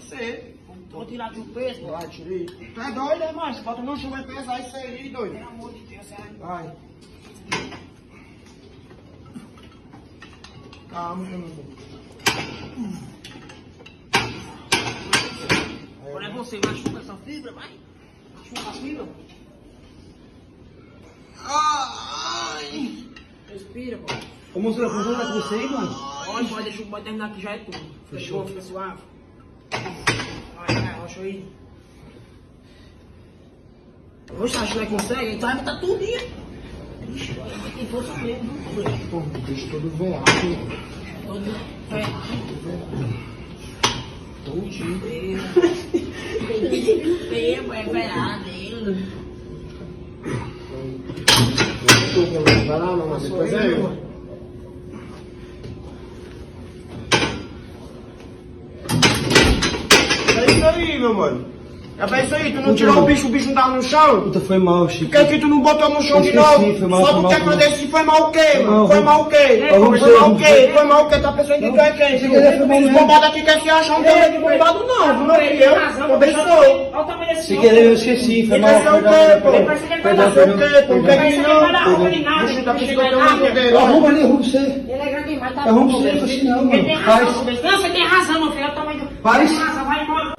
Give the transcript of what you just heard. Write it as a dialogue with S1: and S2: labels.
S1: Você.
S2: Vou tirar do peso, pô.
S1: Vai, tirei. Tu é doido, né, macho? Bota no chão, vai pesar isso aí, doido.
S2: Pelo amor de Deus,
S1: Vai. Calma, meu irmão.
S2: Quando é você, machuca essa fibra, vai. Machuca a fibra.
S1: Ai.
S2: Respira, pô.
S3: Ô, moço, eu vou falar com você aí, mano.
S2: Pode terminar aqui, já é tudo.
S3: Fechou.
S2: Fica suave. Vai, rocha aí. Oxe, acho que vai consegue? Então vai botar tudo aí. Ixi, vai ter força mesmo.
S1: Pô, o bicho todo veado.
S2: Todo
S1: Todinho.
S2: Bebo, é verado ele.
S1: Vai lá, mano. Depois é eu. É isso aí, meu mano. É isso aí, tu não tirou o bicho não tava no chão?
S3: Puta, foi mal,
S1: Por
S3: Chico.
S1: que que tu não botou no chão de
S3: Esqueci,
S1: novo?
S3: foi mal,
S1: Só
S3: foi
S1: porque
S3: mal,
S1: quando esse foi mal o quê, mano?
S3: Foi
S1: Foi mal o quê?
S3: Vamos
S1: Foi
S3: ver,
S1: mal o
S3: vamos
S1: quê?
S3: ver.
S1: Foi mal o quê? Tá pensando que tu é quem?
S3: Se quiser, foi mal
S1: Os
S3: mesmo.
S1: bombados aqui querem se achar um também de bombado não, não fui eu. Também sou.
S2: Olha o tamanho desse
S3: Se
S2: homem.
S3: querer, eu esqueci. Foi
S1: E
S3: mal.
S1: vai ser o quê, pô?
S2: Depois você quer
S1: Vai
S2: falar
S1: ser o quê, pô? Não quer
S2: Depois
S1: vir
S2: você quer falar
S1: não?
S2: roupa de nada.
S1: Bicho, tá
S2: Depois
S1: pensando
S2: você
S1: que eu
S2: quer
S1: tenho
S2: nada.
S1: poder.
S3: Arruma ali, arruma você.
S2: Ele é grande demais, tá
S3: Arruma
S2: bom,
S3: você,
S2: velho.
S3: assim não,
S2: Ele
S3: mano.
S2: tem
S3: Faz.
S2: razão, não, você tem razão, meu filho. Eu também.
S3: Faz.
S2: Tem razão, vai embora.